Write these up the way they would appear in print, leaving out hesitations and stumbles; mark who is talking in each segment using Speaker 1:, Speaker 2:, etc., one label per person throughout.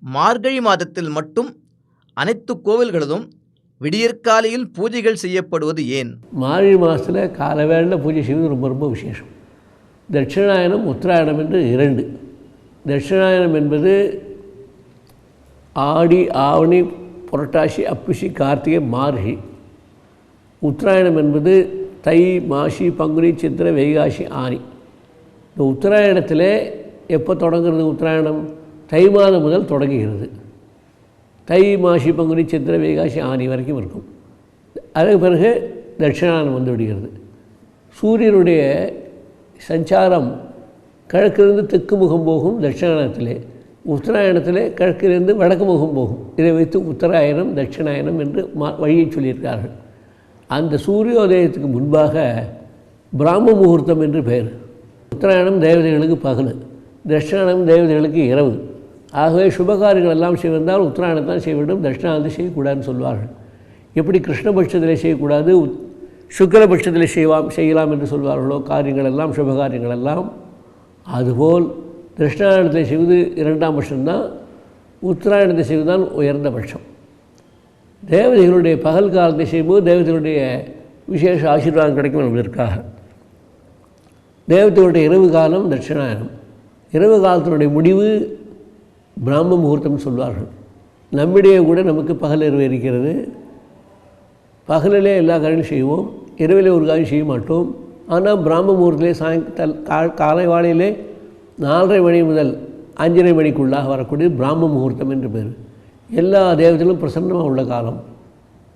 Speaker 1: மார்கழி மாதத்தில் மட்டும் அனைத்து கோவில்களிலும் விடியற்காலையில் பூஜைகள் செய்யப்படுவது ஏன்?
Speaker 2: மார்கழி மாதத்தில் காலவேளையில் பூஜை செய்வது ரொம்ப ரொம்ப விசேஷம். தட்சிணாயனம் உத்தராயணம் என்று இரண்டு. தட்சிணாயனம் என்பது ஆடி ஆவணி புரட்டாசி அப்பிசி கார்த்திகை மார்கழி. உத்தராயணம் என்பது தை மாசி பங்குனி சித்திரை வைகாசி ஆனி. இந்த உத்தராயணத்தில் எப்போ தொடங்குறது? உத்தராயணம் தை மாதம் முதல் தொடங்குகிறது. தை மாசி பங்குனி சித்திரை வைகாசி ஆனி வரைக்கும் இருக்கும். அதற்கு பிறகு தட்சிணாயனம் வந்து விடுகிறது. சூரியனுடைய சஞ்சாரம் கிழக்கிலிருந்து தெற்கு முகம் போகும் தட்சிணாயனத்திலே, உத்தராயணத்தில் கிழக்கிலிருந்து வடக்கு முகம் போகும். இதை வைத்து உத்தராயணம் தட்சிணாயனம் என்று வழியை சொல்லியிருக்கார்கள். அந்த சூரியோதயத்துக்கு முன்பாக பிராம முகூர்த்தம் என்று பெயர். உத்தராயணம் தேவதைகளுக்கு பகல், தட்சிணாயனம் தேவதைகளுக்கு இரவு. ஆகவே சுபகாரியங்கள் எல்லாம் செய்வதால் உத்தராயணத்தான் செய்ய வேண்டும், தட்சிணாயனத்தை செய்யக்கூடாதுன்னு சொல்வார்கள். எப்படி கிருஷ்ணபட்சத்தில் செய்யக்கூடாது, சுக்கரபட்சத்தில் செய்யலாம் என்று சொல்வார்களோ காரியங்கள் எல்லாம், சுபகாரியங்கள் எல்லாம், அதுபோல் தட்சிணாயனத்தை செய்வது இரண்டாம் பட்சம்தான், உத்தராயணத்தை செய்வதுதான் உயர்ந்த பட்சம். தேவதைகளுடைய பகல் காலத்தை செய்யும்போது தேவதைகளுடைய விசேஷ ஆசீர்வாதம் கிடைக்கும் என்பதற்காக. தேவதைகளுடைய இரவு காலம் தட்சிணாயனம். இரவு காலத்தினுடைய முடிவு பிராம முகூர்த்தம்னு சொல்வார்கள். நம்மிடையே கூட நமக்கு பகல் இரவு இருக்கிறது. பகலிலே எல்லா காரியம் செய்வோம், இரவிலே ஒரு காரியம் செய்ய மாட்டோம். ஆனால் பிராம முகூர்த்தத்திலே காலை வாழையிலே 4:30 மணி முதல் 5:30 மணிக்குள்ளாக வரக்கூடிய பிராம முகூர்த்தம் என்று பேர். எல்லா தேவதைகளும் பிரசன்னமாக உள்ள காலம்,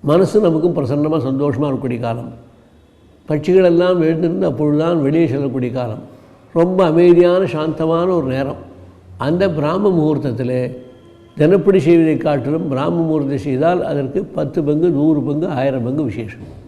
Speaker 2: மனசு நமக்கும் பிரசன்னமாக சந்தோஷமாக இருக்கக்கூடிய காலம். பட்சிகள் எல்லாம் எழுந்திருந்து அப்பொழுதுதான் வெளியே செல்லக்கூடிய காலம். ரொம்ப அமைதியான சாந்தமான ஒரு நேரம். அந்த பிராம முகூர்த்தத்தில் தினப்படி செய்வதை காட்டிலும் பிராம முகூர்த்தம் செய்தால் அதற்கு 10 பங்கு 100 பங்கு 1000 பங்கு விசேஷம்.